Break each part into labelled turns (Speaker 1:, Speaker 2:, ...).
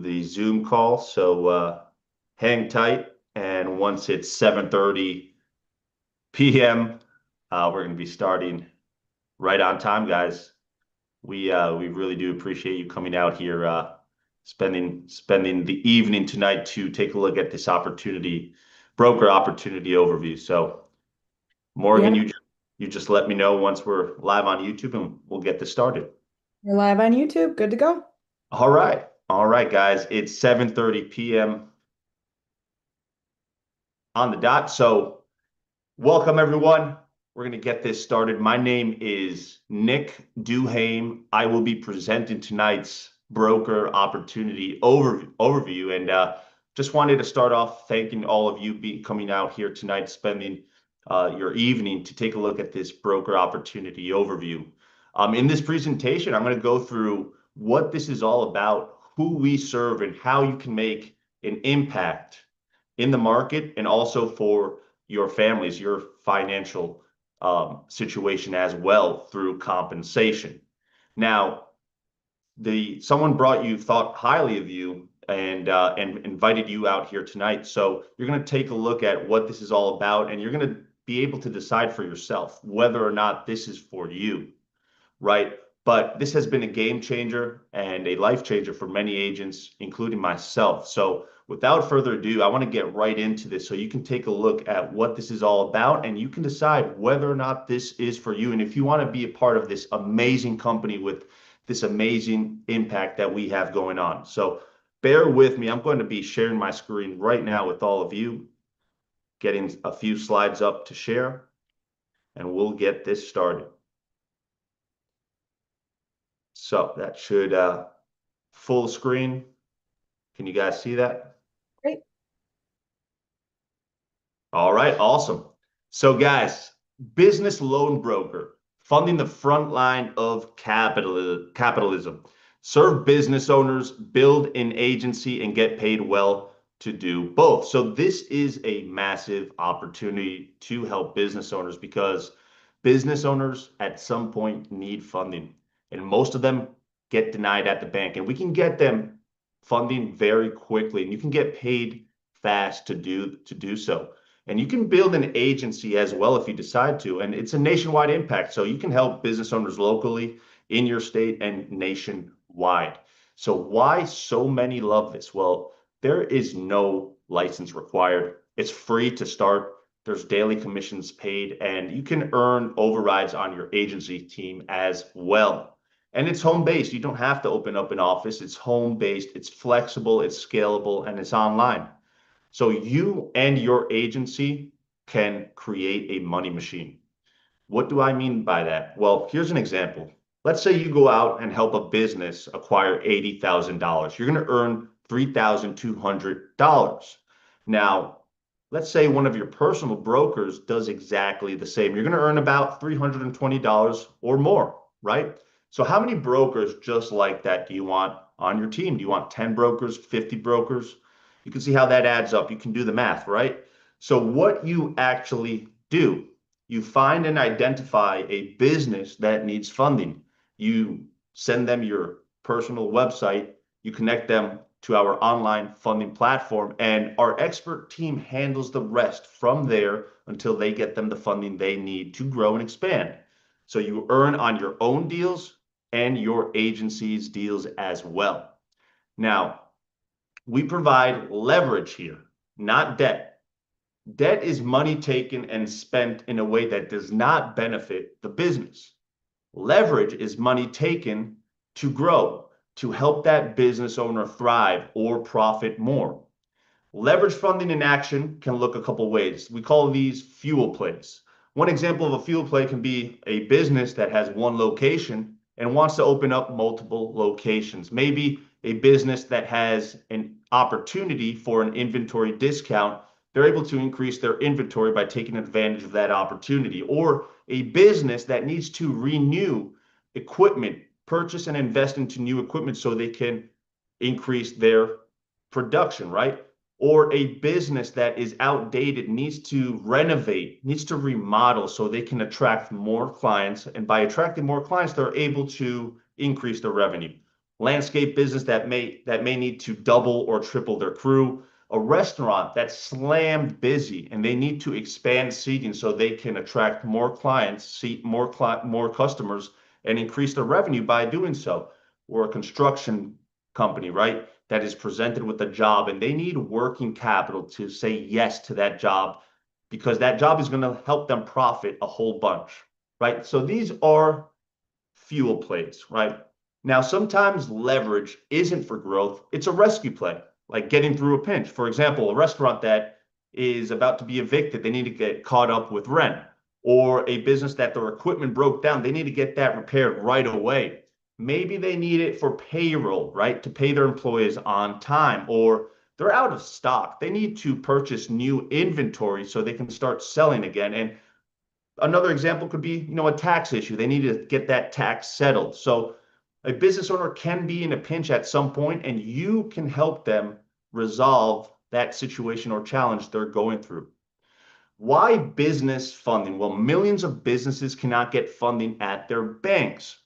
Speaker 1: the Zoom call. So hang tight. And once it's 7:30 p.m., we're going to be starting right on time, guys. We really do appreciate you coming out here, spending the evening tonight to take a look at this broker opportunity overview. So Morgan,
Speaker 2: Yeah,
Speaker 1: you just let me know once we're live on YouTube and we'll get this started.
Speaker 2: we're live on YouTube. Good to go.
Speaker 1: All right, guys. It's 7:30 p.m. on the dot. So welcome everyone. We're going to get this started. My name is Nick Duhame. I will be presenting tonight's broker opportunity overview, and just wanted to start off thanking all of you coming out here tonight, spending your evening to take a look at this broker opportunity overview. In this presentation, I'm going to go through what this is all about, who we serve, and how you can make an impact in the market and also for your families, your financial situation as well through compensation. Now, someone thought highly of you and invited you out here tonight. So you're going to take a look at what this is all about, and you're going to be able to decide for yourself whether or not this is for you, right? But this has been a game changer and a life changer for many agents, including myself. So without further ado, I want to get right into this so you can take a look at what this is all about and you can decide whether or not this is for you. And if you want to be a part of this amazing company with this amazing impact that we have going on. So bear with me. I'm going to be sharing my screen right now with all of you, getting a few slides up to share, and we'll get this started. So that should full screen. Can you guys see that?
Speaker 2: Great.
Speaker 1: All right, awesome. So guys, business loan broker, funding the front line of capitalism. Serve business owners, build an agency, and get paid well to do both. So this is a massive opportunity to help business owners because business owners at some point need funding, and most of them get denied at the bank. And we can get them funding very quickly, and you can get paid fast to do so. And you can build an agency as well if you decide to. And it's a nationwide impact. So you can help business owners locally in your state and nationwide. So why so many love this? Well, there is no license required. It's free to start. There's daily commissions paid, and you can earn overrides on your agency team as well. And it's home based. You don't have to open up an office. It's home based, it's flexible, it's scalable, and it's online. So you and your agency can create a money machine. What do I mean by that? Well, here's an example. Let's say you go out and help a business acquire $80,000. You're going to earn $3,200. Now, let's say one of your personal brokers does exactly the same. You're going to earn about $320 or more, right? So how many brokers just like that do you want on your team? Do you want 10 brokers, 50 brokers? You can see how that adds up. You can do the math, right? So what you actually do, you find and identify a business that needs funding. You send them your personal website, you connect them to our online funding platform, and our expert team handles the rest from there until they get them the funding they need to grow and expand. So you earn on your own deals and your agency's deals as well. Now, we provide leverage here, not debt. Debt is money taken and spent in a way that does not benefit the business. Leverage is money taken to grow, to help that business owner thrive or profit more. Leverage funding in action can look a couple ways. We call these fuel plays. One example of a fuel play can be a business that has one location and wants to open up multiple locations. Maybe a business that has an opportunity for an inventory discount. They're able to increase their inventory by taking advantage of that opportunity. Or a business that needs to renew equipment, purchase and invest into new equipment so they can increase their production, right? Or a business that is outdated needs to renovate, needs to remodel so they can attract more clients. And by attracting more clients, they're able to increase their revenue. landscape business that may need to double or triple their crew, a restaurant that's slammed busy and they need to expand seating so they can attract more clients, seat more customers, and increase their revenue by doing so, or a construction company, right, that is presented with a job and they need working capital to say yes to that job because that job is going to help them profit a whole bunch, right? So these are fuel plays, right? Now, sometimes leverage isn't for growth, it's a rescue play, like getting through a pinch. For example, a restaurant that is about to be evicted, they need to get caught up with rent, or a business that their equipment broke down, they need to get that repaired right away. Maybe they need it for payroll, right? To pay their employees on time, or they're out of stock. They need to purchase new inventory so they can start selling again. And another example could be, a tax issue. They need to get that tax settled. So a business owner can be in a pinch at some point, and you can help them resolve that situation or challenge they're going through. Why business funding? Well, millions of businesses cannot get funding at their banks.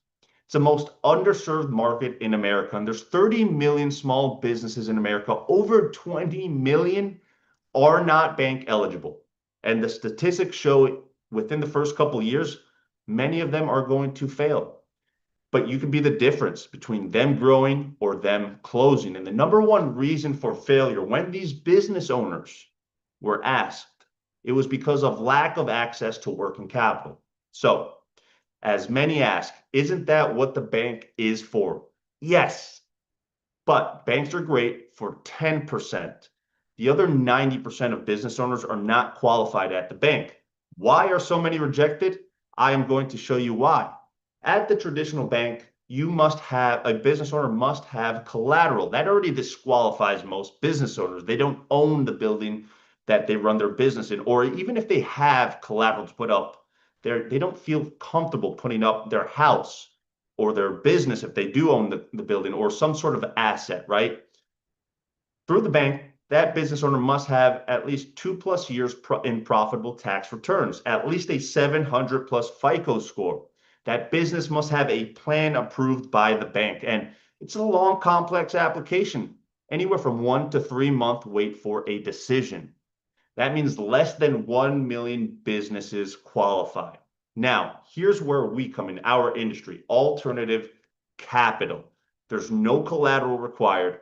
Speaker 1: It's the most underserved market in America, and there's 30 million small businesses in America. Over 20 million are not bank eligible. And the statistics show within the first couple of years, many of them are going to fail. But you can be the difference between them growing or them closing. And the number one reason for failure, when these business owners were asked, it was because of lack of access to working capital. So, as many ask, isn't that what the bank is for? Yes, but banks are great for 10%. The other 90% of business owners are not qualified at the bank. Why are so many rejected? I am going to show you why. At the traditional bank, a business owner must have collateral. That already disqualifies most business owners. They don't own the building that they run their business in, or even if they have collateral to put up, they don't feel comfortable putting up their house or their business if they do own the building or some sort of asset, right? Through the bank, that business owner must have at least 2+ years in profitable tax returns, at least a 700 plus FICO score. That business must have a plan approved by the bank. And it's a long, complex application, anywhere from 1 to 3 month wait for a decision. That means less than 1 million businesses qualify. Now, here's where we come in, our industry, alternative capital. There's no collateral required.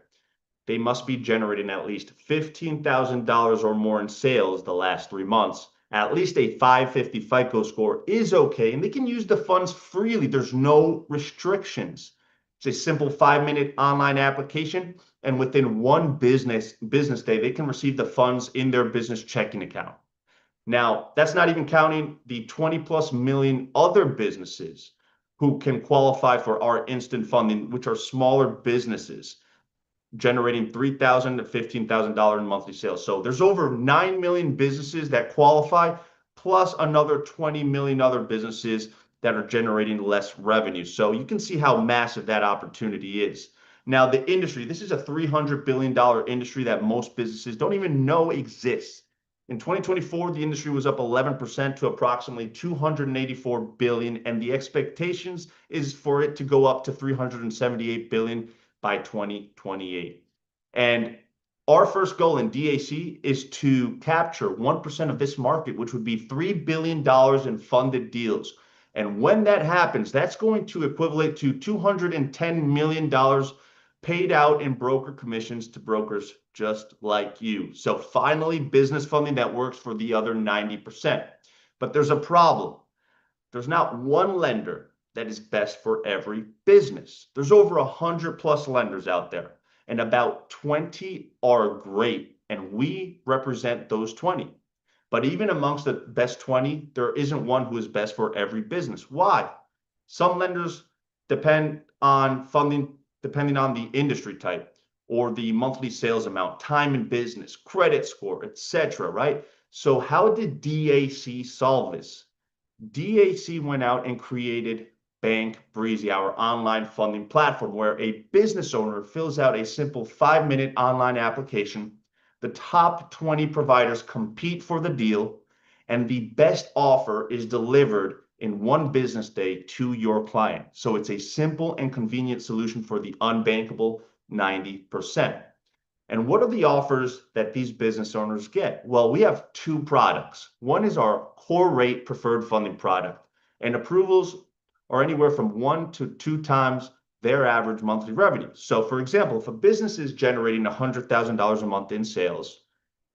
Speaker 1: They must be generating at least $15,000 or more in sales the last 3 months. At least a 550 FICO score is okay, and they can use the funds freely. There's no restrictions. It's a simple 5-minute online application, and within one business day, they can receive the funds in their business checking account. Now, that's not even counting the 20+ million other businesses who can qualify for our instant funding, which are smaller businesses generating $3,000 to $15,000 in monthly sales. So there's over 9 million businesses that qualify, plus another 20 million other businesses that are generating less revenue. So you can see how massive that opportunity is. Now, the industry, this is a $300 billion industry that most businesses don't even know exists. In 2024, the industry was up 11% to approximately 284 billion, and the expectations is for it to go up to 378 billion by 2028. And our first goal in DAC is to capture 1% of this market, which would be $3 billion in funded deals. And when that happens, that's going to equivalent to $210 million paid out in broker commissions to brokers just like you. So finally, business funding that works for the other 90%. But there's a problem. There's not one lender that is best for every business. There's over 100+ lenders out there, and about 20 are great, and we represent those 20. But even amongst the best 20, there isn't one who is best for every business. Why? Some lenders depend on funding depending on the industry type or the monthly sales amount, time in business, credit score, etc., right? So how did DAC solve this? DAC went out and created Bank Breezy, our online funding platform, where a business owner fills out a simple 5-minute online application. The top 20 providers compete for the deal, and the best offer is delivered in one business day to your client. So it's a simple and convenient solution for the unbankable 90%. And what are the offers that these business owners get? Well, we have two products. One is our core rate preferred funding product, and approvals are anywhere from 1 to 2 times their average monthly revenue. So, for example, if a business is generating $100,000 a month in sales,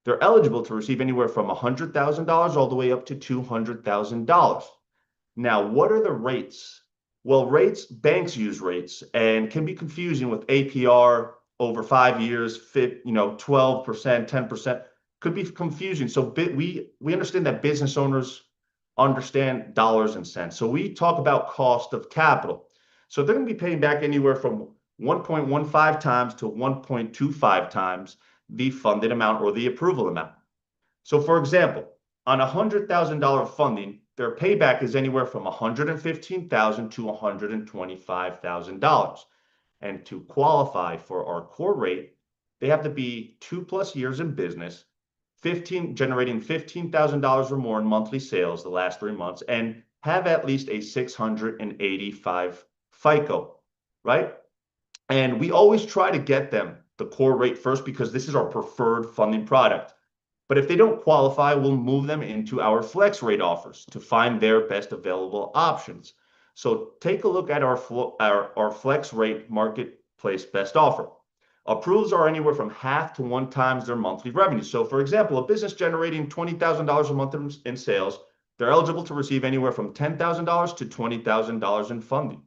Speaker 1: they're eligible to receive anywhere from $100,000 all the way up to $200,000. Now, what are the rates? Well, rates, banks use rates and can be confusing with APR over 5 years, 12%, 10%, could be confusing. So we understand that business owners understand dollars and cents. So we talk about cost of capital. So they're going to be paying back anywhere from 1.15 times to 1.25 times the funded amount or the approval amount. So for example, on $100,000 funding, their payback is anywhere from $115,000 to $125,000. And to qualify for our core rate, they have to be 2+ years in business, generating $15,000 or more in monthly sales the last 3 months, and have at least a 685 FICO, right? And we always try to get them the core rate first because this is our preferred funding product. But if they don't qualify, we'll move them into our flex rate offers to find their best available options. So take a look at our flex rate marketplace best offer. Approvals are anywhere from half to 1 times their monthly revenue. So for example, a business generating $20,000 a month in sales, they're eligible to receive anywhere from $10,000 to $20,000 in funding.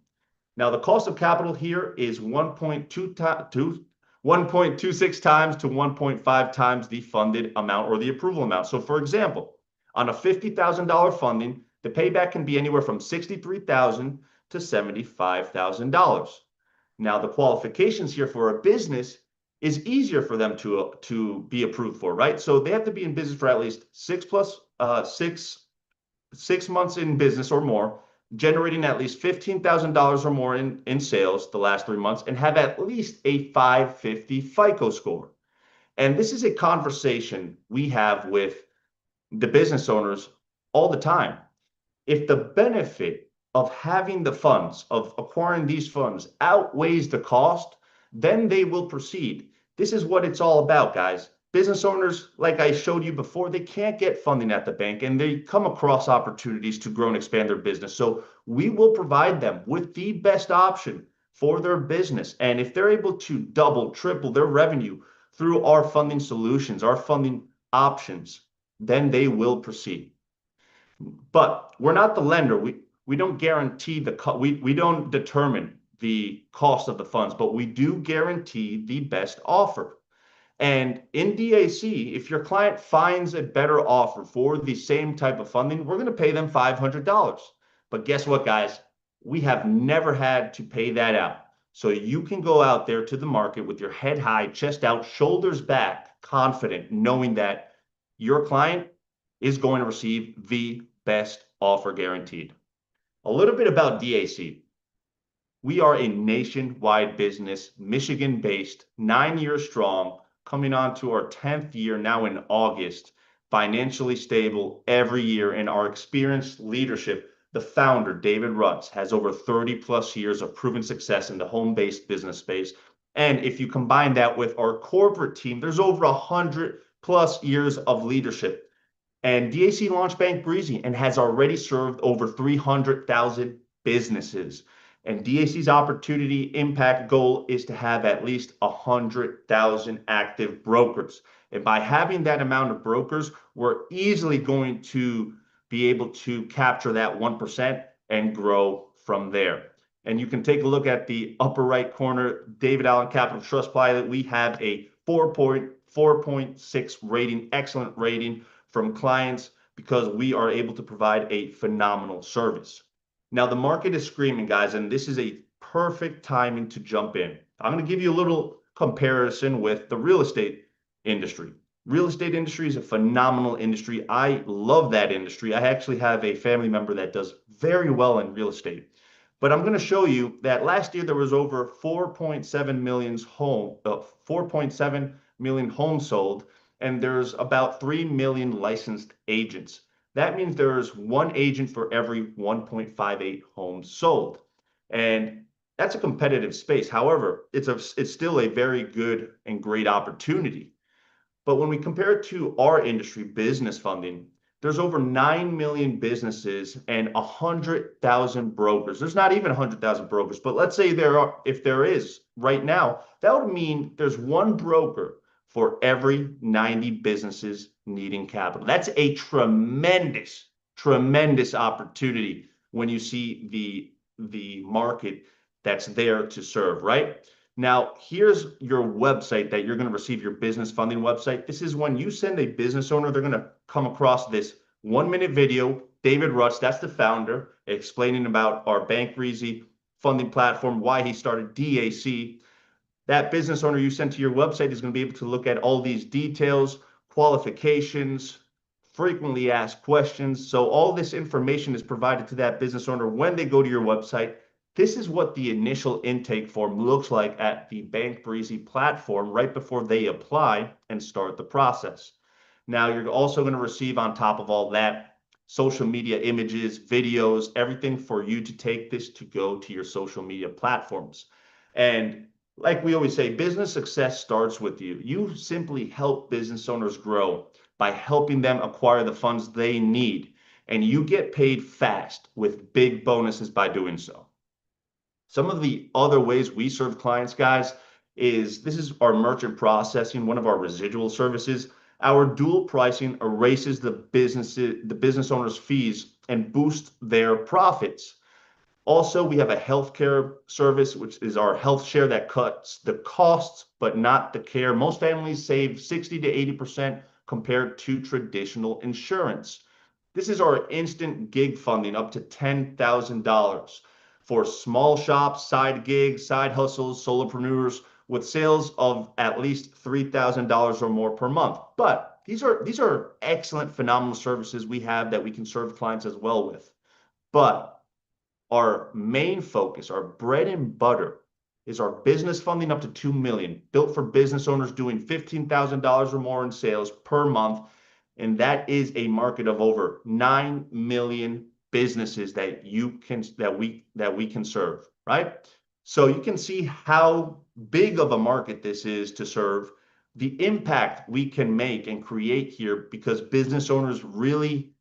Speaker 1: Now, the cost of capital here is 1.26 times to 1.5 times the funded amount or the approval amount. So for example, on a $50,000 funding, the payback can be anywhere from $63,000 to $75,000. Now, the qualifications here for a business is easier for them to be approved for, right? So they have to be in business for at least 6 months in business or more, generating at least $15,000 or more in sales the last 3 months, and have at least a 550 FICO score. And this is a conversation we have with the business owners all the time. If the benefit of having the funds, of acquiring these funds, outweighs the cost, then they will proceed. This is what it's all about, guys. Business owners, like I showed you before, they can't get funding at the bank and they come across opportunities to grow and expand their business. So we will provide them with the best option for their business. And if they're able to double, triple their revenue through our funding solutions, our funding options, then they will proceed. But we're not the lender. We don't guarantee we don't determine the cost of the funds, but we do guarantee the best offer. And in DAC, if your client finds a better offer for the same type of funding, we're going to pay them $500. But guess what, guys? We have never had to pay that out. So you can go out there to the market with your head high, chest out, shoulders back, confident, knowing that your client is going to receive the best offer guaranteed. A little bit about DAC. We are a nationwide business, Michigan-based, 9 years strong, coming on to our 10th year now in August, financially stable every year. And our experienced leadership, the founder, David Rutz, has over 30+ years of proven success in the home-based business space. And if you combine that with our corporate team, there's over 100+ years of leadership. And DAC launched Bank Breezy and has already served over 300,000 businesses. And DAC's opportunity impact goal is to have at least 100,000 active brokers. And by having that amount of brokers, we're easily going to be able to capture that 1% and grow from there. And you can take a look at the upper right corner, David Allen Capital Trustpilot. We have a 4.6 rating, excellent rating from clients because we are able to provide a phenomenal service. Now, the market is screaming, guys, and this is a perfect timing to jump in. I'm going to give you a little comparison with the real estate industry. Real estate industry is a phenomenal industry. I love that industry. I actually have a family member that does very well in real estate. But I'm going to show you that last year there was over 4.7 million homes sold, and there's about 3 million licensed agents. That means there's one agent for every 1.58 homes sold. And that's a competitive space. However, it's still a very good and great opportunity. But when we compare it to our industry, business funding, there's over 9 million businesses and 100,000 brokers. There's not even 100,000 brokers, but let's say if there is right now, that would mean there's one broker for every 90 businesses needing capital. That's a tremendous, tremendous opportunity when you see the market that's there to serve, right? Now, here's your website that you're going to receive your business funding website. This is when you send a business owner, they're going to come across this 1 minute video. David Rutz, that's the founder, explaining about our Bank Breezy funding platform, why he started DAC. That business owner you send to your website is going to be able to look at all these details, qualifications, frequently asked questions. So all this information is provided to that business owner when they go to your website. This is what the initial intake form looks like at the Bank Breezy platform right before they apply and start the process. Now, you're also going to receive on top of all that social media images, videos, everything for you to take this to go to your social media platforms. And like we always say, business success starts with you. You simply help business owners grow by helping them acquire the funds they need, and you get paid fast with big bonuses by doing so. Some of the other ways we serve clients, guys, is this is our merchant processing, one of our residual services. Our dual pricing erases the business owner's fees and boosts their profits. Also, we have a healthcare service, which is our health share that cuts the costs, but not the care. Most families save 60 to 80% compared to traditional insurance. This is our instant gig funding up to $10,000 for small shops, side gigs, side hustles, solopreneurs with sales of at least $3,000 or more per month. But these are excellent, phenomenal services we have that we can serve clients as well with. But our main focus, our bread and butter, is our business funding up to 2 million, built for business owners doing $15,000 or more in sales per month. And that is a market of over 9 million businesses that we can serve, right? So you can see how big of a market this is to serve, the impact we can make and create here, because business owners really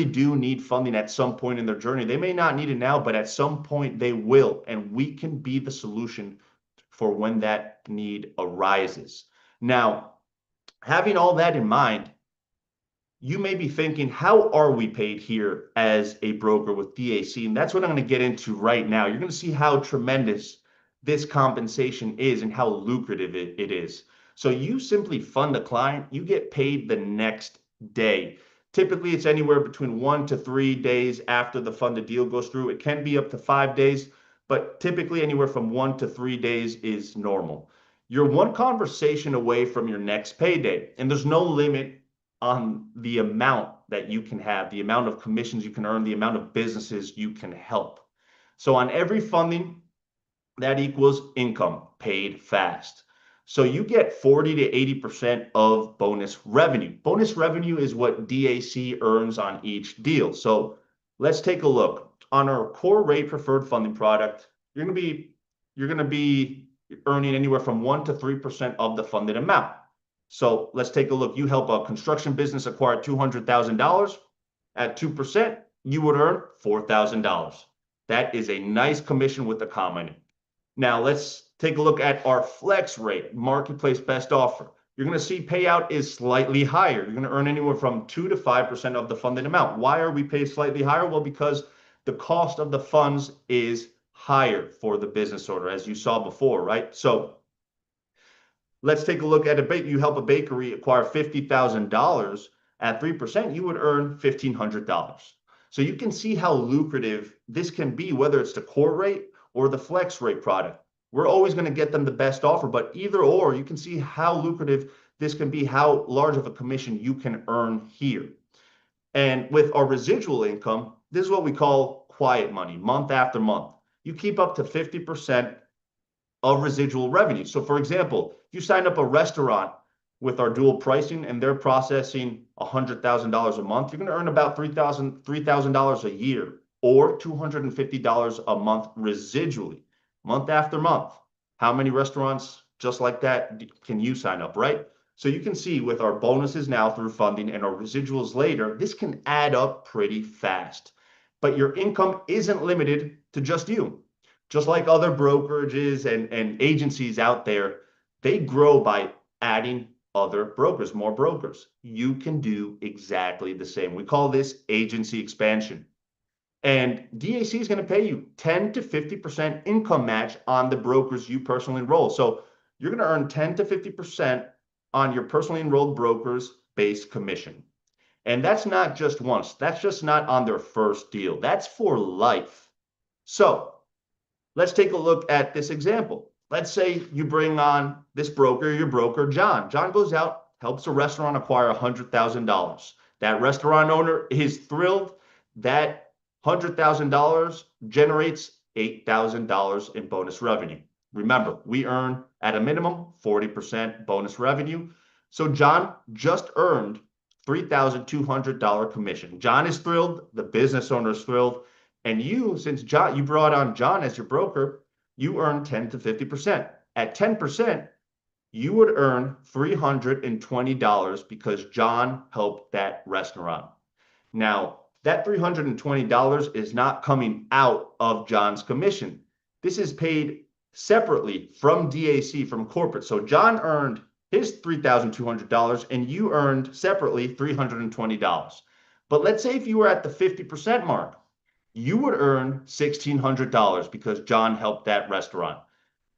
Speaker 1: do need funding at some point in their journey. They may not need it now, but at some point they will, and we can be the solution for when that need arises. Now, having all that in mind, you may be thinking, how are we paid here as a broker with DAC? And that's what I'm going to get into right now. You're going to see how tremendous this compensation is and how lucrative it is. So you simply fund a client, you get paid the next day. Typically, it's anywhere between 1 to 3 days after the funded deal goes through. It can be up to 5 days, but typically anywhere from 1 to 3 days is normal. You're one conversation away from your next payday, and there's no limit on the amount that you can have, the amount of commissions you can earn, the amount of businesses you can help. So on every funding, that equals income paid fast. So you get 40 to 80% of bonus revenue. Bonus revenue is what DAC earns on each deal. So let's take a look. On our core rate preferred funding product, you're going to be earning anywhere from 1 to 3% of the funded amount. So let's take a look. You help a construction business acquire $200,000 at 2%, you would earn $4,000. That is a nice commission with a comma in it. Now let's take a look at our flex rate, marketplace best offer. You're going to see payout is slightly higher. You're going to earn anywhere from 2 to 5% of the funded amount. Why are we paid slightly higher? Well, because the cost of the funds is higher for the business owner, as you saw before, right? So let's take a look at you help a bakery acquire $50,000 at 3%, you would earn $1,500. So you can see how lucrative this can be, whether it's the core rate or the flex rate product. We're always going to get them the best offer, but either or, you can see how lucrative this can be, how large of a commission you can earn here. And with our residual income, this is what we call quiet money, month after month. You keep up to 50% of residual revenue. So for example, if you sign up a restaurant with our dual pricing and they're processing $100,000 a month, you're going to earn about $3,000 a year or $250 a month residually, month after month. How many restaurants just like that can you sign up, right? So you can see with our bonuses now through funding and our residuals later, this can add up pretty fast. But your income isn't limited to just you. Just like other brokerages and agencies out there, they grow by adding other brokers, more brokers. You can do exactly the same. We call this agency expansion. And DAC is going to pay you 10 to 50% income match on the brokers you personally enroll. So you're going to earn 10 to 50% on your personally enrolled brokers base commission. And that's not just once. That's just not on their first deal. That's for life. So let's take a look at this example. Let's say you bring on this broker, your broker, John. John goes out, helps a restaurant acquire $100,000. That restaurant owner is thrilled. That $100,000 generates $8,000 in bonus revenue. Remember, we earn at a minimum 40% bonus revenue. So John just earned $3,200 commission. John is thrilled. The business owner is thrilled. And you, since John, you brought on John as your broker, you earn 10 to 50%. At 10%, you would earn $320 because John helped that restaurant. Now, that $320 is not coming out of John's commission. This is paid separately from DAC, from corporate. So John earned his $3,200 and you earned separately $320. But let's say if you were at the 50% mark, you would earn $1,600 because John helped that restaurant.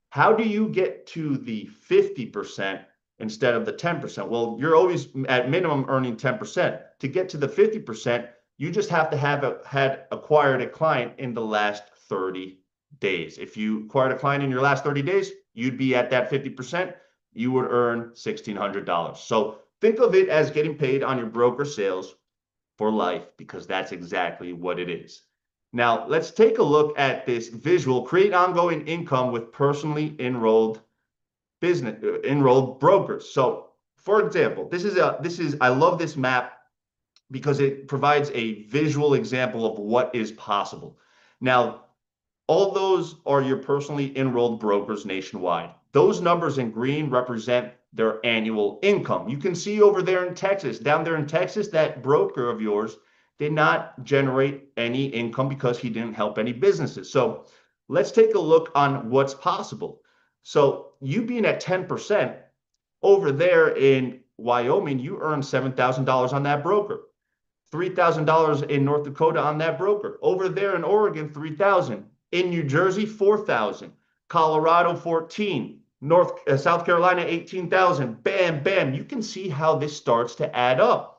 Speaker 1: How do you get to the 50% instead of the 10%? Well, you're always at minimum earning 10%. To get to the 50%, you just have to have had acquired a client in the last 30 days. If you acquired a client in your last 30 days, you'd be at that 50%. You would earn $1,600. So think of it as getting paid on your broker sales for life because that's exactly what it is. Now, let's take a look at this visual, create ongoing income with personally enrolled brokers. So, for example, I love this map because it provides a visual example of what is possible. Now, all those are your personally enrolled brokers nationwide. Those numbers in green represent their annual income. You can see over there in Texas, down there in Texas, that broker of yours did not generate any income because he didn't help any businesses. So let's take a look on what's possible. So you being at 10%, over there in Wyoming, you earn $7,000 on that broker. $3,000 in North Dakota on that broker. Over there in Oregon, $3,000. In New Jersey, $4,000. Colorado, $14,000. South Carolina, $18,000. Bam, bam. You can see how this starts to add up,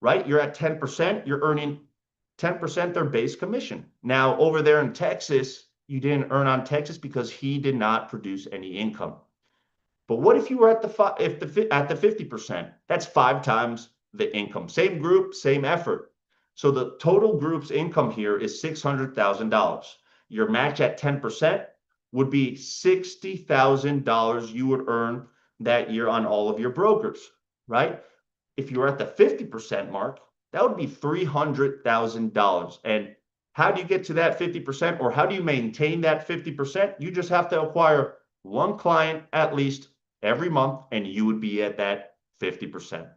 Speaker 1: right? You're at 10%. You're earning 10% their base commission. Now, over there in Texas, you didn't earn on Texas because he did not produce any income. But what if you were at the 50%? That's 5 times the income. Same group, same effort. So the total group's income here is $600,000. Your match at 10% would be $60,000 you would earn that year on all of your brokers, right? If you're at the 50% mark, that would be $300,000. And how do you get to that 50%, or how do you maintain that 50%? You just have to acquire one client at least every month, and you would be at that 50%.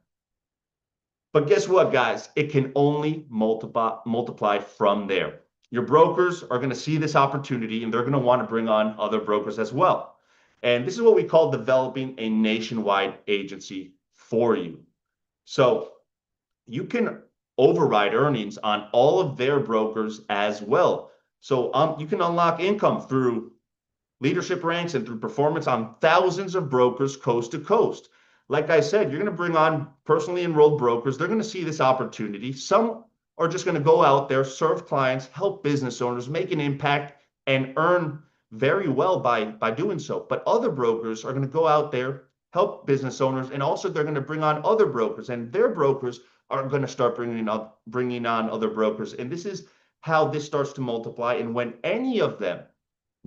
Speaker 1: But guess what, guys? It can only multiply from there. Your brokers are going to see this opportunity, and they're going to want to bring on other brokers as well. And this is what we call developing a nationwide agency for you. So you can override earnings on all of their brokers as well. So you can unlock income through leadership ranks and through performance on thousands of brokers coast to coast. Like I said, you're going to bring on personally enrolled brokers. They're going to see this opportunity. Some are just going to go out there, serve clients, help business owners, make an impact, and earn very well by doing so. But other brokers are going to go out there, help business owners, and also they're going to bring on other brokers, and their brokers are going to start bringing on other brokers. And this is how this starts to multiply. And when any of them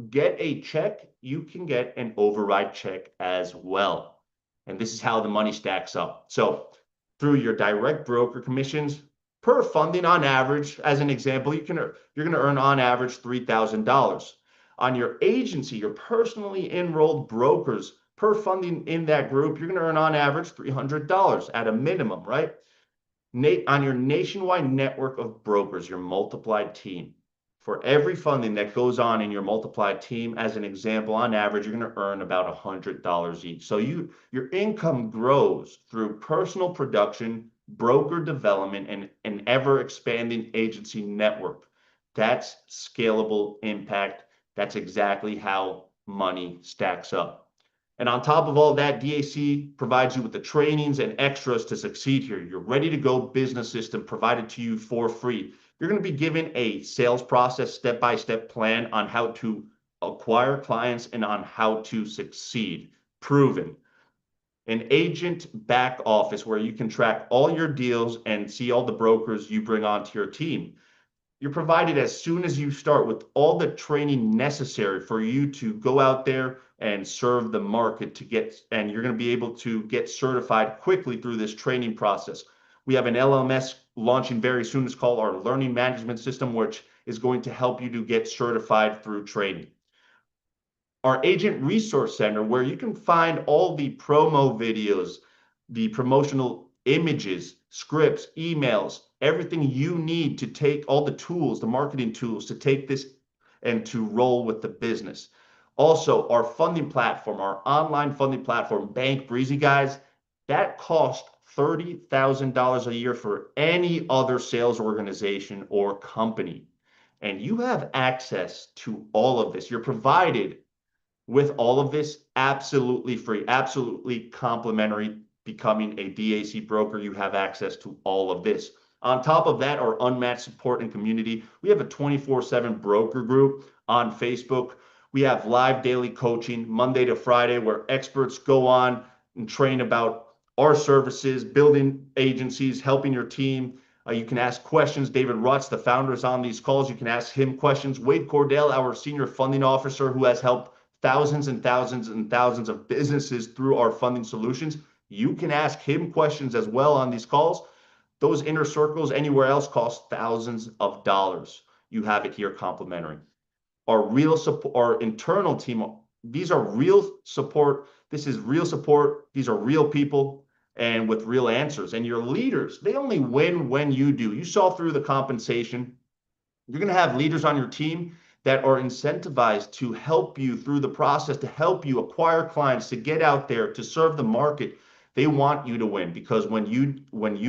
Speaker 1: get a check, you can get an override check as well. And this is how the money stacks up. So through your direct broker commissions per funding on average, as an example, you're going to earn on average $3,000. On your agency, your personally enrolled brokers per funding in that group, you're going to earn on average $300 at a minimum, right? On your nationwide network of brokers, your multiplied team, for every funding that goes on in your multiplied team, as an example, on average, you're going to earn about $100 each. So your income grows through personal production, broker development, and an ever expanding agency network. That's scalable impact. That's exactly how money stacks up. And on top of all that, DAC provides you with the trainings and extras to succeed here. Your ready to go business system provided to you for free. You're going to be given a sales process step-by-step plan on how to acquire clients and on how to succeed. Proven. An agent back office where you can track all your deals and see all the brokers you bring onto your team. You're provided as soon as you start with all the training necessary for you to go out there and serve the market and you're going to be able to get certified quickly through this training process. We have an LMS launching very soon. It's called our Learning Management System, which is going to help you to get certified through training. Our Agent Resource Center, where you can find all the promo videos, the promotional images, scripts, emails, everything you need to take all the tools, the marketing tools to take this and to roll with the business. Also, our funding platform, our online funding platform, Bank Breezy, guys, that costs $30,000 a year for any other sales organization or company. And you have access to all of this. You're provided with all of this absolutely free, absolutely complimentary. Becoming a DAC broker, you have access to all of this. On top of that, our unmatched support and community. We have a 24/7 broker group on Facebook. We have live daily coaching Monday to Friday where experts go on and train about our services, building agencies, helping your team. You can ask questions. David Rutz, the founder, is on these calls. You can ask him questions. Wade Cordell, our senior funding officer, who has helped thousands and thousands and thousands of businesses through our funding solutions. You can ask him questions as well on these calls. Those inner circles anywhere else cost thousands of dollars. You have it here complimentary. Our real support, our internal team, these are real support. This is real support. These are real people and with real answers. And your leaders, they only win when you do. You saw through the compensation. You're going to have leaders on your team that are incentivized to help you through the process, to help you acquire clients, to get out there, to serve the market. They want you to win because when you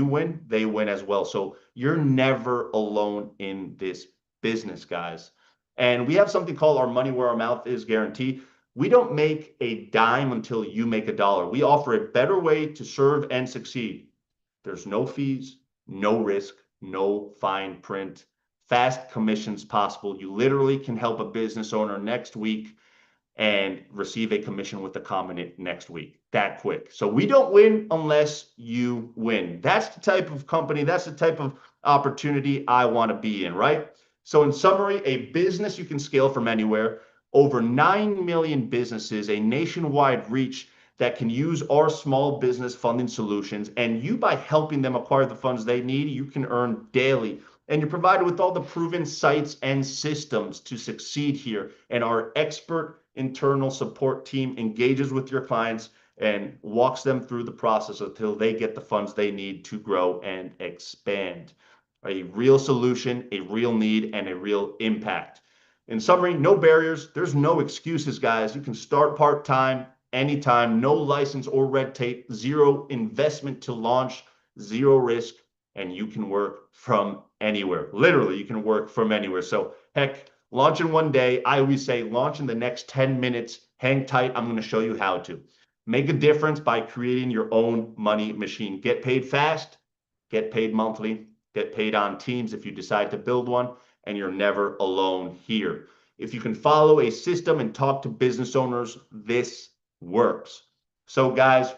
Speaker 1: win, they win as well. So you're never alone in this business, guys. And we have something called our money where our mouth is guarantee. We don't make a dime until you make a dollar. We offer a better way to serve and succeed. There's no fees, no risk, no fine print, fast commissions possible. You literally can help a business owner next week and receive a commission with the comment next week. That quick. So we don't win unless you win. That's the type of company, that's the type of opportunity I want to be in, right? So in summary, a business you can scale from anywhere, over 9 million businesses, a nationwide reach that can use our small business funding solutions. And you, by helping them acquire the funds they need, you can earn daily. And you're provided with all the proven sites and systems to succeed here. And our expert internal support team engages with your clients and walks them through the process until they get the funds they need to grow and expand. A real solution, a real need, and a real impact. In summary, no barriers. There's no excuses, guys. You can start part-time anytime, no license or red tape, zero investment to launch, zero risk, and you can work from anywhere. Literally, you can work from anywhere. So heck, launch in one day. I always say launch in the next 10 minutes. Hang tight. I'm going to show you how to. Make a difference by creating your own money machine. Get paid fast, get paid monthly, get paid on teams if you decide to build one, and you're never alone here. If you can follow a system and talk to business owners, this works. So guys,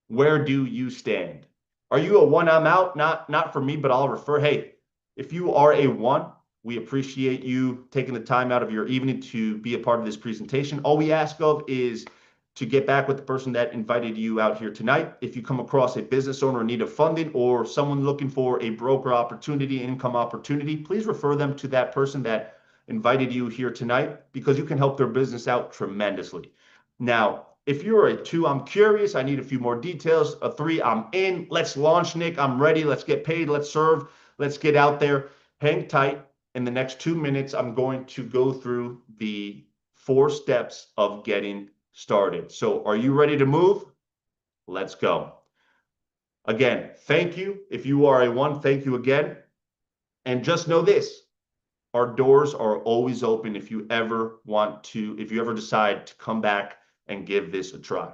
Speaker 1: where do you stand? Are you a one? I'm out. Not for me, but I'll refer. Hey, if you are a one, we appreciate you taking the time out of your evening to be a part of this presentation. All we ask of is to get back with the person that invited you out here tonight. If you come across a business owner in need of funding or someone looking for a broker opportunity, income opportunity, please refer them to that person that invited you here tonight, because you can help their business out tremendously. Now, if you're a 2, I'm curious, I need a few more details. A 3, I'm in. Let's launch, Nick. I'm ready. Let's get paid. Let's serve. Let's get out there. Hang tight. In the next 2 minutes, I'm going to go through the 4 steps of getting started. So are you ready to move? Let's go. Again, thank you. If you are a 1, thank you again. And just know this, our doors are always open if you ever decide to come back and give this a try.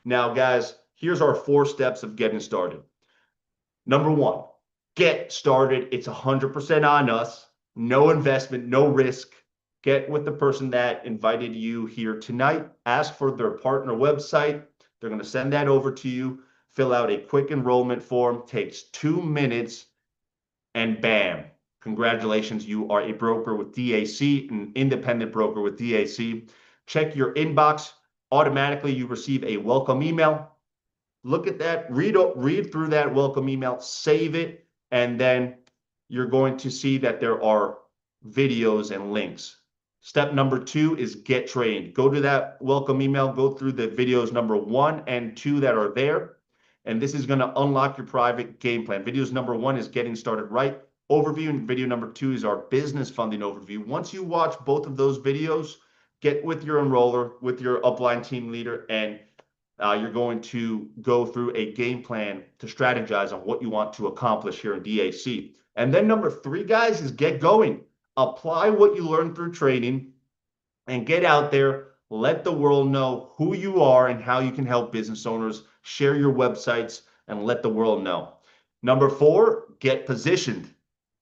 Speaker 1: Now, guys, here's our 4 steps of getting started. Number 1, get started. It's 100% on us. No investment, no risk. Get with the person that invited you here tonight. Ask for their partner website. They're going to send that over to you. Fill out a quick enrollment form. Takes 2 minutes, and bam. Congratulations, you are a broker with DAC, an independent broker with DAC. Check your inbox. Automatically, you receive a welcome email. Look at that, read through that welcome email, save it, and then you're going to see that there are videos and links. Step number 2 is get trained. Go to that welcome email, go through the videos number 1 and 2 that are there, and this is going to unlock your private game plan. Videos number 1 is getting started right overview, and video number 2 is our business funding overview. Once you watch both of those videos, get with your enroller, with your upline team leader, and you're going to go through a game plan to strategize on what you want to accomplish here in DAC. And then number 3, guys, is get going. Apply what you learned through training and get out there. Let the world know who you are and how you can help business owners. Share your websites and let the world know. Number 4, get positioned.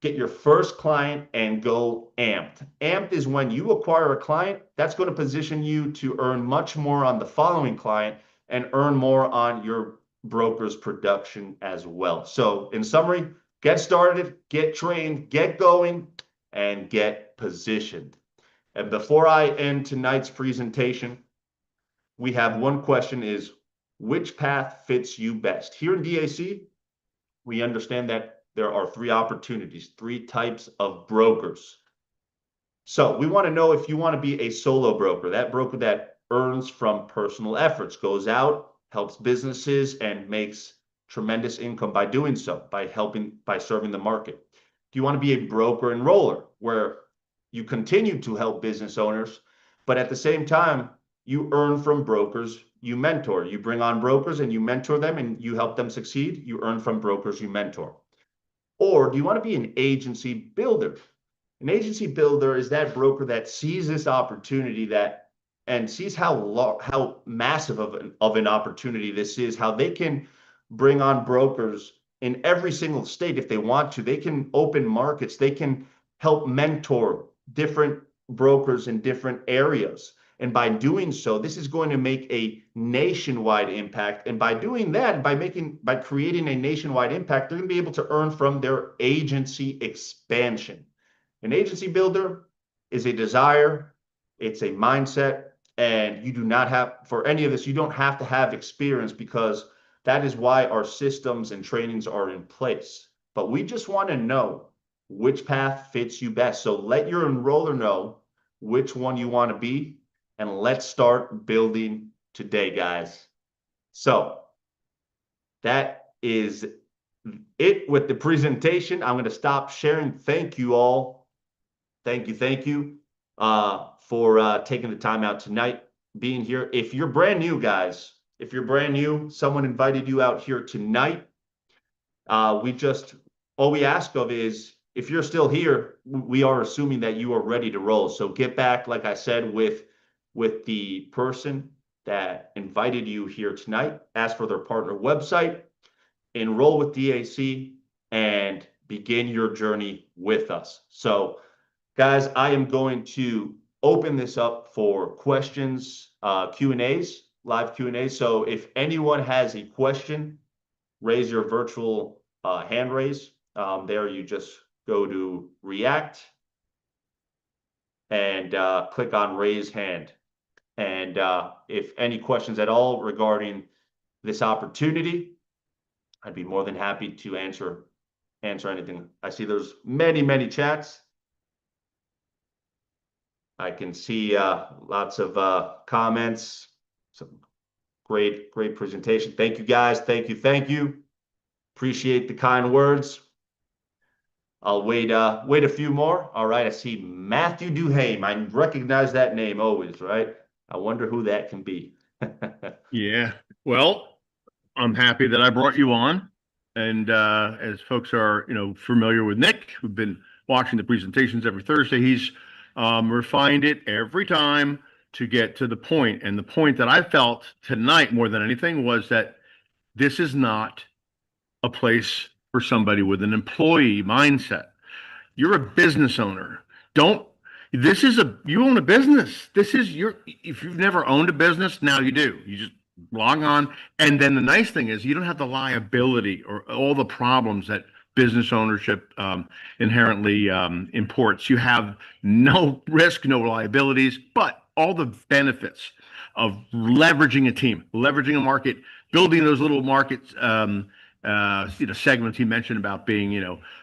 Speaker 1: Get your first client and go amped. Amped is when you acquire a client, that's going to position you to earn much more on the following client and earn more on your broker's production as well. So in summary, get started, get trained, get going, and get positioned. And before I end tonight's presentation, we have one question: is which path fits you best? Here in DAC, we understand that there are 3 opportunities, 3 types of brokers. So we want to know if you want to be a solo broker, that broker that earns from personal efforts, goes out, helps businesses, and makes tremendous income by doing so, by serving the market. Do you want to be a broker enroller, where you continue to help business owners, but at the same time, you earn from brokers you mentor? You bring on brokers and you mentor them and you help them succeed. You earn from brokers you mentor. Or do you want to be an agency builder? An agency builder is that broker that sees this opportunity and sees how massive of an opportunity this is, how they can bring on brokers in every single state if they want to. They can open markets. They can help mentor different brokers in different areas. And by doing so, this is going to make a nationwide impact. And by doing that, by creating a nationwide impact, they're going to be able to earn from their agency expansion. An agency builder is a desire, it's a mindset, and you do not have, for any of this, you don't have to have experience, because that is why our systems and trainings are in place. But we just want to know which path fits you best. So let your enroller know which one you want to be, and let's start building today, guys. So that is it with the presentation. I'm going to stop sharing. Thank you all. Thank you for taking the time out tonight, being here. If you're brand new, guys, if you're brand new, someone invited you out here tonight. All we ask of is, if you're still here, we are assuming that you are ready to roll. So get back, like I said, with the person that invited you here tonight. Ask for their partner website, enroll with DAC, and begin your journey with us. So guys, I am going to open this up for questions, Q&As, live Q&As. So if anyone has a question, raise your virtual hand raise. There you just go to React and click on raise hand. And if any questions at all regarding this opportunity, I'd be more than happy to answer anything. I see there's many chats. I can see lots of comments. Some great presentation. Thank you, guys. Thank you. Appreciate the kind words. I'll wait a few more. All right, I see Matthew Duhame. I recognize that name always, right? I wonder who that can be.
Speaker 3: Yeah. Well, I'm happy that I brought you on. And as folks are, familiar with Nick, who've been watching the presentations every Thursday, he's refined it every time to get to the point. And the point that I felt tonight more than anything was that this is not a place for somebody with an employee mindset. You're a business owner. Don't you own a business. If you've never owned a business, now you do. You just log on. And then the nice thing is you don't have the liability or all the problems that business ownership inherently imports. You have no risk, no liabilities, but all the benefits of leveraging a team, leveraging a market, building those little markets, segments he mentioned about being,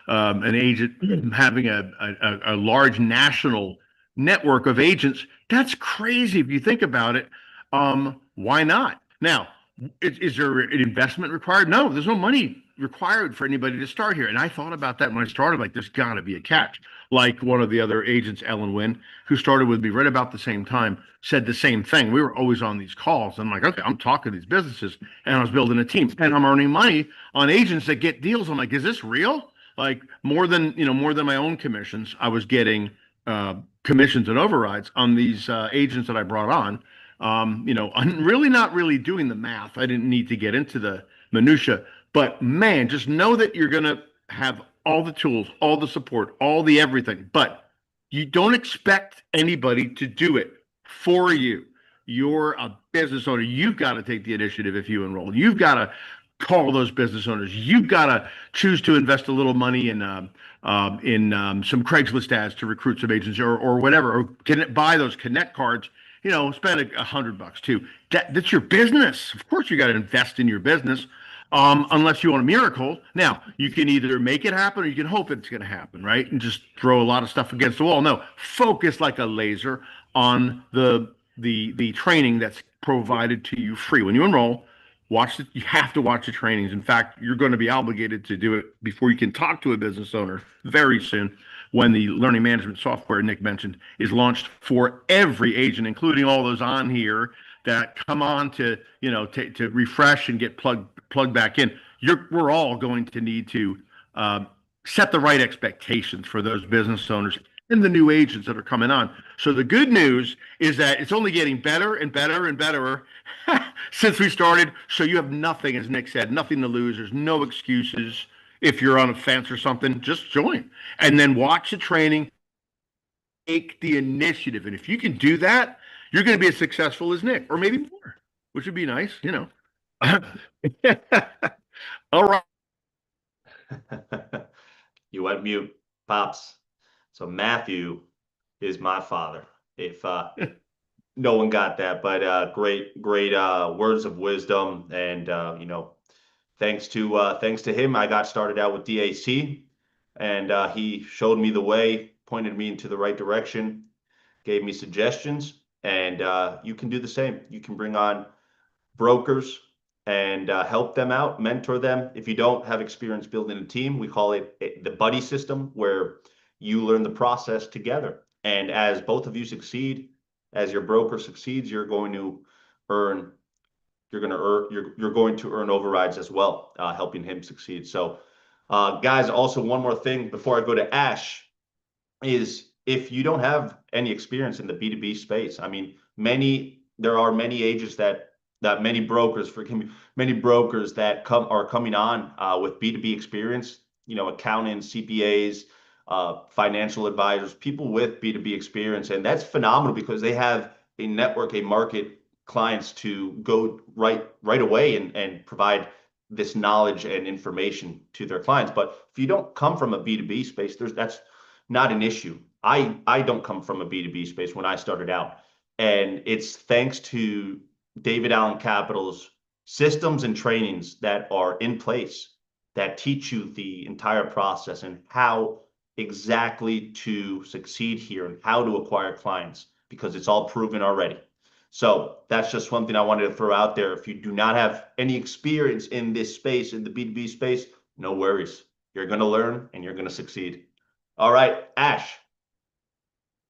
Speaker 3: an agent, having a large national network of agents. That's crazy if you think about it. Why not? Now, is there an investment required? No, there's no money required for anybody to start here. And I thought about that when I started, like, there's got to be a catch. Like one of the other agents, Ellen Wynn, who started with me right about the same time, said the same thing. We were always on these calls. I'm like, okay, I'm talking to these businesses and I was building a team and I'm earning money on agents that get deals. I'm like, is this real? Like more than my own commissions, I was getting commissions and overrides on these agents that I brought on. I'm really not really doing the math. I didn't need to get into the minutia, but man, just know that you're going to have all the tools, all the support, all the everything, but you don't expect anybody to do it for you. You're a business owner. You've got to take the initiative if you enroll. You've got to call those business owners. You've got to choose to invest a little money in some Craigslist ads to recruit some agents or whatever, or buy those Connect cards. Spend $100 too. That's your business. Of course, you got to invest in your business. Unless you want a miracle. Now, you can either make it happen or you can hope it's going to happen, right? And just throw a lot of stuff against the wall. No, focus like a laser on the training that's provided to you free. When you enroll, you have to watch the trainings. In fact, you're going to be obligated to do it before you can talk to a business owner very soon when the learning management software Nick mentioned is launched for every agent, including all those on here that come on to refresh and get plugged back in. We're all going to need to set the right expectations for those business owners and the new agents that are coming on. So the good news is that it's only getting better and better and better since we started. So you have nothing, as Nick said, nothing to lose. There's no excuses. If you're on a fence or something, just join and then watch the training, take the initiative. And if you can do that, you're going to be as successful as Nick, or maybe more, which would be nice, All right.
Speaker 1: You went mute, Pops. So Matthew is my father. If no one got that, but great words of wisdom, and thanks to him, I got started out with DAC, and he showed me the way, pointed me into the right direction, gave me suggestions, and you can do the same. You can bring on brokers and help them out, mentor them. If you don't have experience building a team, we call it the buddy system, where you learn the process together. And as both of you succeed, as your broker succeeds, you're going to earn overrides as well, helping him succeed. So guys, also one more thing before I go to Ash is, if you don't have any experience in the B2B space, I mean, there are many agents many brokers that are coming on with B2B experience, accountants, CPAs, financial advisors, people with B2B experience. And that's phenomenal because they have a network, a market, clients to go right away and provide this knowledge and information to their clients. But if you don't come from a B2B space, that's not an issue. I don't come from a B2B space when I started out. And it's thanks to David Allen Capital's systems and trainings that are in place that teach you the entire process and how exactly to succeed here and how to acquire clients, because it's all proven already. So that's just one thing I wanted to throw out there. If you do not have any experience in this space, in the B2B space, no worries. You're going to learn and you're going to succeed. All right, Ash,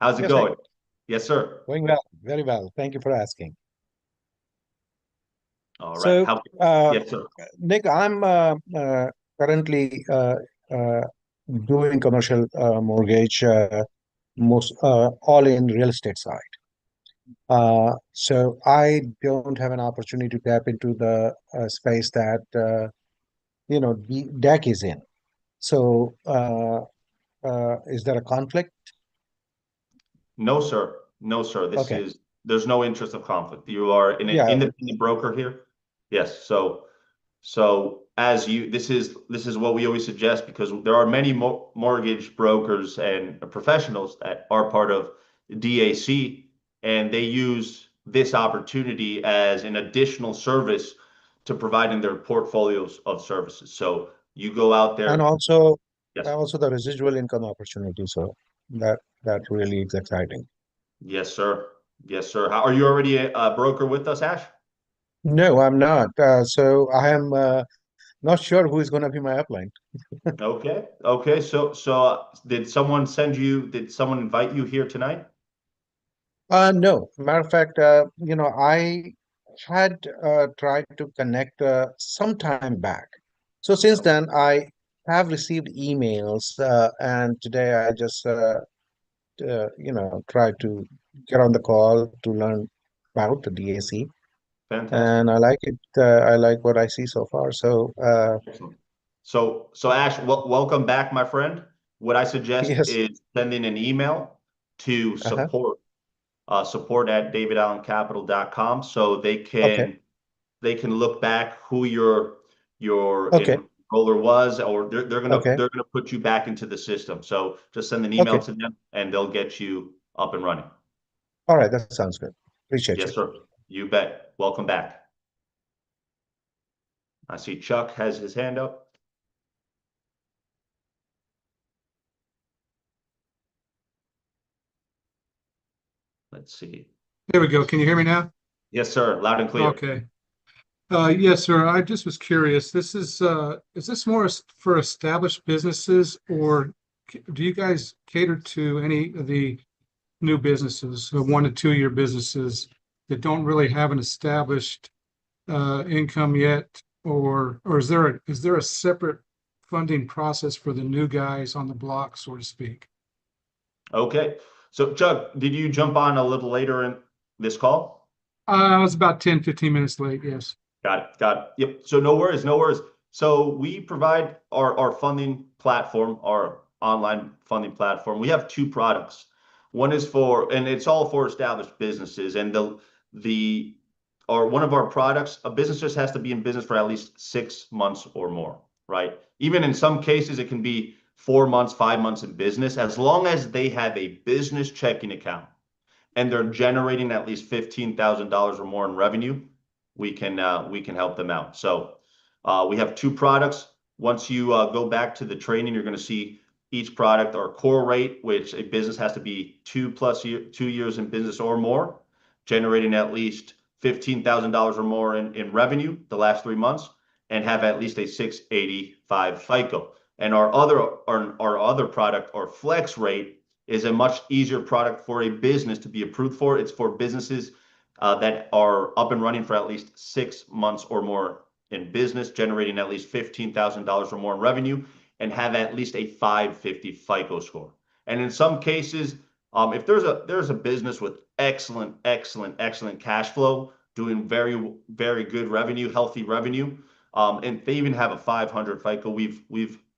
Speaker 1: how's it
Speaker 4: Yes, Nick.
Speaker 1: going? Yes, sir.
Speaker 4: Going well, very well. Thank you for asking.
Speaker 1: All right.
Speaker 4: So,
Speaker 1: Yes, sir.
Speaker 4: Nick, I'm currently doing commercial mortgage, most all in real estate side. So I don't have an opportunity to tap into the space that the deck is in. So, is there a conflict?
Speaker 1: No, sir. No, sir.
Speaker 4: Okay.
Speaker 1: There's no interest of conflict. You are an
Speaker 4: Yeah.
Speaker 1: independent broker here. Yes. So as this is what we always suggest, because there are many mortgage brokers and professionals that are part of DAC, and they use this opportunity as an additional service to provide in their portfolios of services. So you go out
Speaker 4: And
Speaker 1: there.
Speaker 4: also,
Speaker 1: Yes.
Speaker 4: the residual income opportunity. So that really is exciting.
Speaker 1: Yes, sir. Yes, sir. Are you already a broker with us, Ash?
Speaker 4: No, I'm not. So I am not sure who is going to be my upline.
Speaker 1: Okay. Okay. So did someone invite you here tonight?
Speaker 4: No. Matter of fact, I had tried to connect some time back. So since then, I have received emails, and today I just tried to get on the call to learn about the DAC,
Speaker 1: Fantastic.
Speaker 4: and I like it. I like what I see so far. So
Speaker 1: Excellent. So Ash, welcome back, my friend. What I suggest
Speaker 4: yes.
Speaker 1: is sending an email to
Speaker 4: Uh-huh.
Speaker 1: support at davidallencapital.com, so
Speaker 4: Okay.
Speaker 1: they can look back who your
Speaker 4: Okay.
Speaker 1: enroller was, or
Speaker 4: Okay.
Speaker 1: they're gonna put you back into the system. So just send an email
Speaker 4: Okay.
Speaker 1: to them and they'll get you up and running.
Speaker 4: All right. That sounds good. Appreciate you.
Speaker 1: Yes, sir. You bet. Welcome back. I see Chuck has his hand up. Let's see.
Speaker 5: There we go. Can you hear me now?
Speaker 1: Yes, sir. Loud and clear.
Speaker 5: Okay. Yes, sir. I just was curious. Is this more for established businesses, or do you guys cater to any of the new businesses, 1 to 2 year businesses that don't really have an established income yet, or is there a separate funding process for the new guys on the block, so to speak?
Speaker 1: Okay. So Chuck, did you jump on a little later in this call?
Speaker 5: I was about 10, 15 minutes late. Yes.
Speaker 1: Got it. Got it. Yep. So no worries. No worries. So we provide our funding platform, our online funding platform. We have two products. One is and it's all for established businesses. And one of our products, a business just has to be in business for at least 6 months or more, right? Even in some cases, it can be 4 months, 5 months in business, as long as they have a business checking account and they're generating at least $15,000 or more in revenue, we can help them out. So we have two products. Once you go back to the training, you're going to see each product, our core rate, which a business has to be 2 years in business or more, generating at least $15,000 or more in revenue the last 3 months, and have at least a 685 FICO. And our other product, our flex rate, is a much easier product for a business to be approved for. It's for businesses that are up and running for at least 6 months or more in business, generating at least $15,000 or more in revenue, and have at least a 550 FICO score. And in some cases, if there's a business with excellent cash flow, doing very, very good revenue, healthy revenue, and they even have a 500 FICO, we've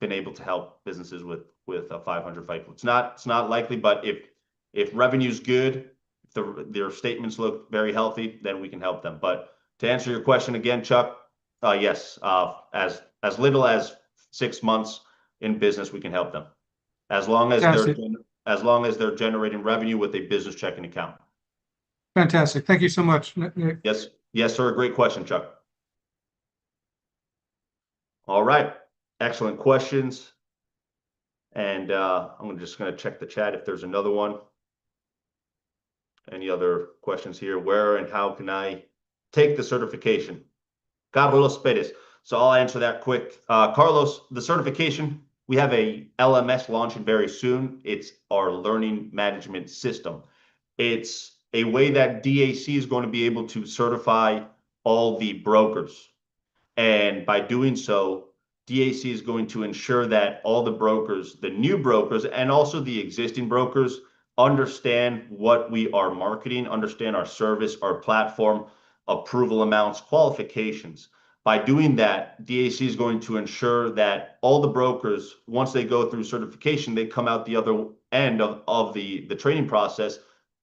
Speaker 1: been able to help businesses with a 500 FICO. It's not likely, but if revenue's good, if their statements look very healthy, then we can help them. But to answer your question again, Chuck, yes, as little as 6 months in business, we can help them, as long as they're generating revenue with a business checking account.
Speaker 5: Fantastic. Thank you so much, Nick.
Speaker 1: Yes, yes, sir. Great question, Chuck. All right, excellent questions. And I'm just going to check the chat if there's another one. Any other questions here? Where and how can I take the certification? Carlos Perez. So I'll answer that quick. Carlos, the certification, we have a LMS launching very soon. It's our learning management system. It's a way that DAC is going to be able to certify all the brokers. And by doing so, DAC is going to ensure that all the brokers, the new brokers, and also the existing brokers understand what we are marketing, understand our service, our platform, approval amounts, qualifications. By doing that, DAC is going to ensure that all the brokers, once they go through certification, they come out the other end of the training process,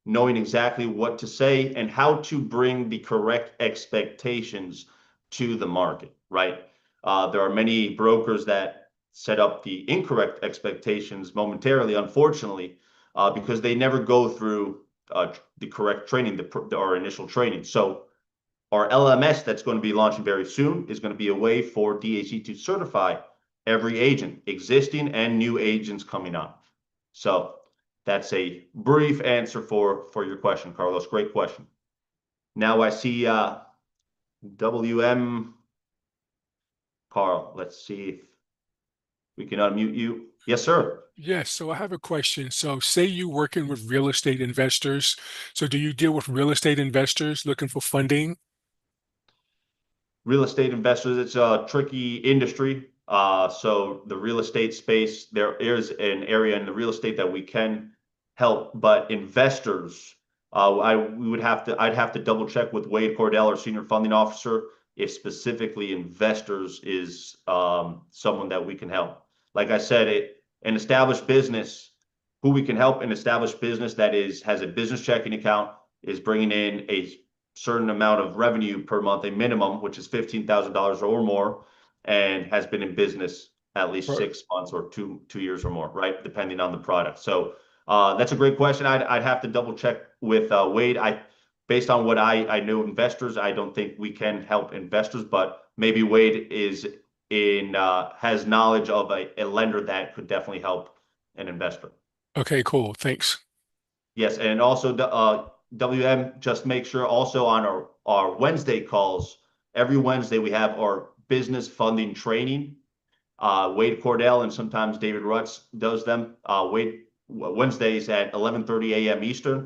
Speaker 1: knowing exactly what to say and how to bring the correct expectations to the market, right? There are many brokers that set up the incorrect expectations momentarily, unfortunately, because they never go through the correct training, our initial training. So our LMS that's going to be launching very soon is going to be a way for DAC to certify every agent, existing and new agents coming on. So that's a brief answer for your question, Carlos. Great question. Now I see WM. Carl, let's see if we can unmute you. Yes, sir.
Speaker 6: Yes, so I have a question. So say you're working with real estate investors. So do you deal with real estate investors looking for funding?
Speaker 1: Real estate investors, it's a tricky industry. So the real estate space, there is an area in the real estate that we can help, but investors, I'd have to double check with Wade Cordell, our senior funding officer, if specifically investors is someone that we can help. Like I said, an established business, who we can help, an established business that has a business checking account, is bringing in a certain amount of revenue per month, a minimum, which is $15,000 or more, and has been in business at least
Speaker 6: Right.
Speaker 1: 6 months or two years or more, right? Depending on the product. So that's a great question. I'd have to double check with Wade. Based on what I know investors, I don't think we can help investors, but maybe Wade has knowledge of a lender that could definitely help an investor.
Speaker 6: Okay, cool. Thanks.
Speaker 1: Yes, and also WM, just make sure also on our Wednesday calls, every Wednesday we have our business funding training. Wade Cordell and sometimes David Rutz does them. Wednesdays at 11:30 a.m. Eastern,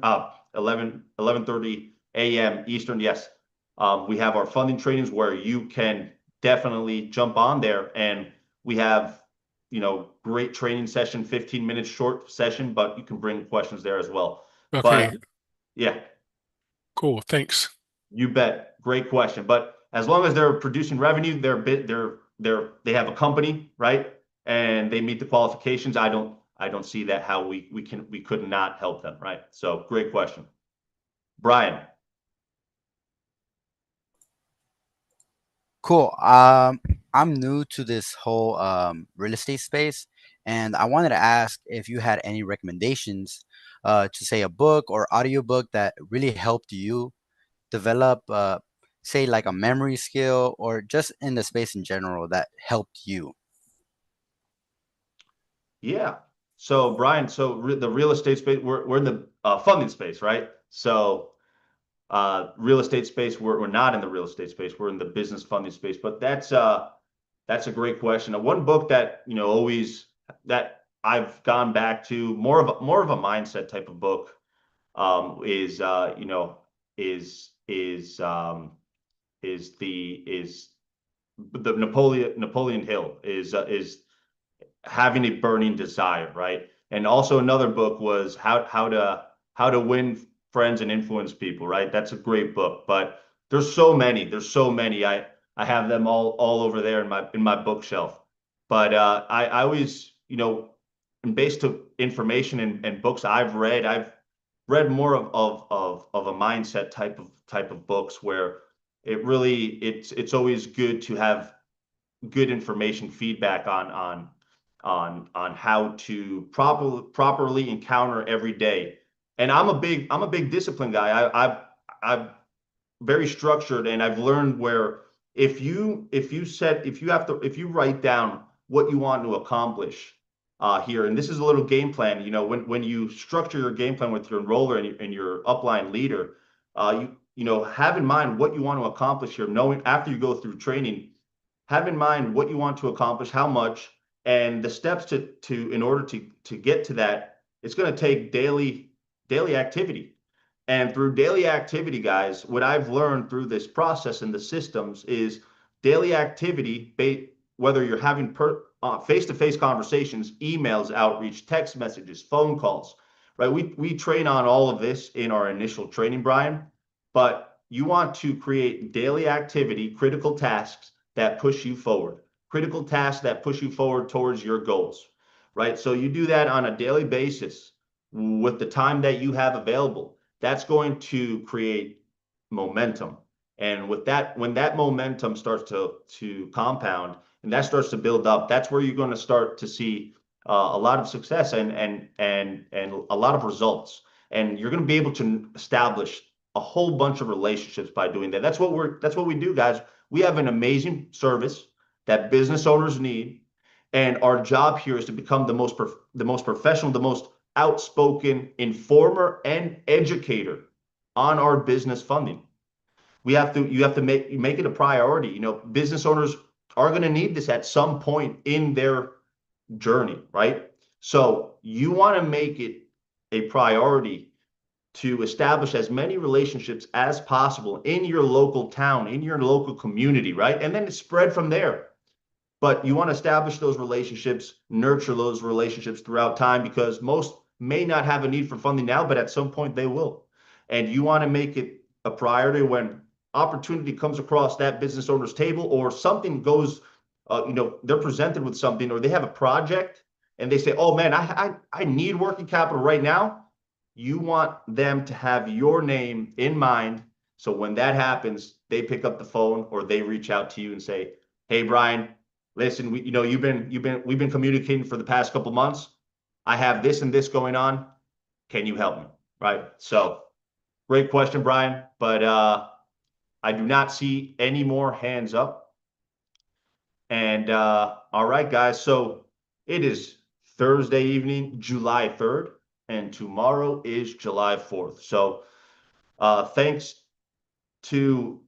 Speaker 1: 11:30 a.m. Eastern. Yes, we have our funding trainings where you can definitely jump on there, and we have great training session, 15 minutes short session, but you can bring questions there as well.
Speaker 6: Okay,
Speaker 1: But yeah,
Speaker 6: cool. Thanks.
Speaker 1: you bet. Great question. But as long as they're producing revenue, they have a company, right? And they meet the qualifications. I don't see that how we could not help them, right? So great question. Brian.
Speaker 7: Cool. I'm new to this whole real estate space, and I wanted to ask if you had any recommendations to say a book or audiobook that really helped you develop, say, like a memory skill or just in the space in general that helped you.
Speaker 1: Yeah. So Brian, the real estate space, we're in the funding space, right? So real estate space, we're not in the real estate space. We're in the business funding space. But that's a great question. One book that always that I've gone back to, more of a mindset type of book, is the Napoleon Hill, is having a burning desire, right? And also another book was how to win friends and influence people, right? That's a great book. But there's so many. I have them all over there in my bookshelf. But I always, based to information and books I've read more of a mindset type of books, where it's always good to have good information, feedback on how to properly encounter every day. And I'm a big discipline guy. I'm very structured, and I've learned where if you write down what you want to accomplish here, and this is a little game plan, when you structure your game plan with your enroller and your upline leader, have in mind what you want to accomplish here, knowing after you go through training, have in mind what you want to accomplish, how much, and the steps to in order to get to that. It's going to take daily activity. And through daily activity, guys, what I've learned through this process and the systems is daily activity, whether you're having face-to-face conversations, emails, outreach, text messages, phone calls, right? We train on all of this in our initial training, Brian, but you want to create daily activity, critical tasks that push you forward, critical tasks that push you forward towards your goals, right? So you do that on a daily basis with the time that you have available. That's going to create momentum. And with that, when that momentum starts to compound and that starts to build up, that's where you're going to start to see a lot of success and a lot of results. And you're going to be able to establish a whole bunch of relationships by doing that. That's what we do, guys. We have an amazing service that business owners need, and our job here is to become the most professional, the most outspoken informer and educator on our business funding. You have to make it a priority. Business owners are going to need this at some point in their journey, right? So you want to make it a priority to establish as many relationships as possible in your local town, in your local community, right? And then it's spread from there. But you want to establish those relationships, nurture those relationships throughout time, because most may not have a need for funding now, but at some point they will. And you want to make it a priority when opportunity comes across that business owner's table, or something goes, they're presented with something, or they have a project and they say, oh man, I need working capital right now. You want them to have your name in mind. So when that happens, they pick up the phone or they reach out to you and say, hey, Brian, listen, we've been communicating for the past couple months. I have this and this going on. Can you help me? Right. So great question, Brian, but I do not see any more hands up. And all right, guys. So it is Thursday evening, July 3rd, and tomorrow is July 4th. So thanks to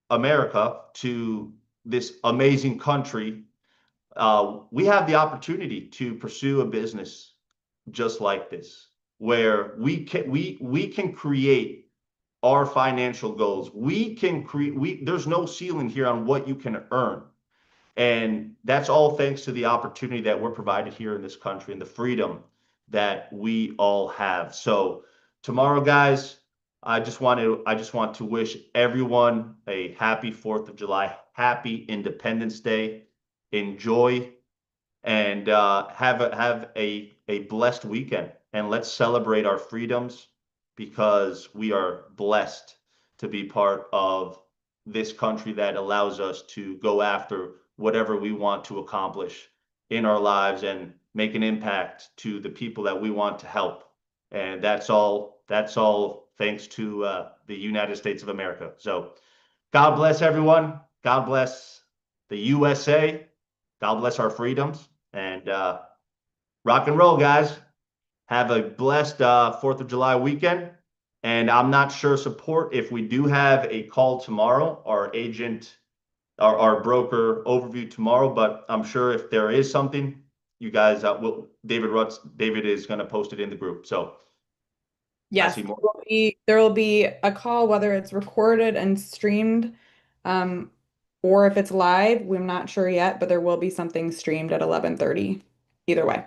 Speaker 1: America, to this amazing country, we have the opportunity to pursue a business just like this, where we can create our financial goals. We can create, there's no ceiling here on what you can earn. And that's all thanks to the opportunity that we're provided here in this country and the freedom that we all have. So tomorrow, guys, I just want to wish everyone a happy 4th of July, happy Independence Day. Enjoy and have a blessed weekend, and let's celebrate our freedoms, because we are blessed to be part of this country that allows us to go after whatever we want to accomplish in our lives and make an impact to the people that we want to help. And that's all thanks to the United States of America. So God bless everyone. God bless the USA. God bless our freedoms, and rock and roll, guys. Have a blessed 4th of July weekend. And I'm not sure support if we do have a call tomorrow, our broker overview tomorrow, but I'm sure if there is something, you guys David is going to post it in the group. So
Speaker 2: yes, there will be a call, whether it's recorded and streamed, or if it's live. We're not sure yet, but there will be something streamed at 11:30 either way.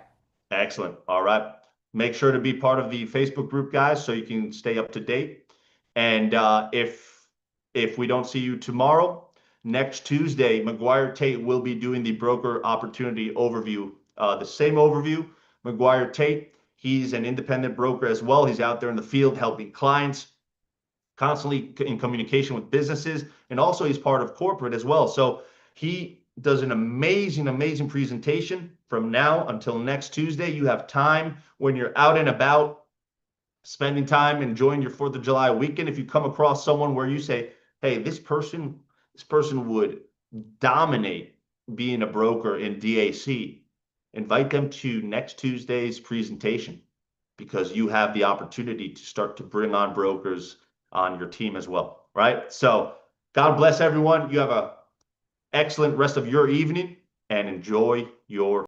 Speaker 1: Excellent. All right. Make sure to be part of the Facebook group, guys, so you can stay up to date. And if we don't see you tomorrow, next Tuesday, McGuire Tate will be doing the broker opportunity overview. The same overview, McGuire Tate, he's an independent broker as well. He's out there in the field helping clients, constantly in communication with businesses, and also he's part of corporate as well. So he does an amazing presentation from now until next Tuesday. You have time when you're out and about spending time enjoying your 4th of July weekend, if you come across someone where you say, hey, this person would dominate being a broker in DAC, invite them to next Tuesday's presentation, because you have the opportunity to start to bring on brokers on your team as well, right? So God bless everyone. You have a excellent rest of your evening and enjoy your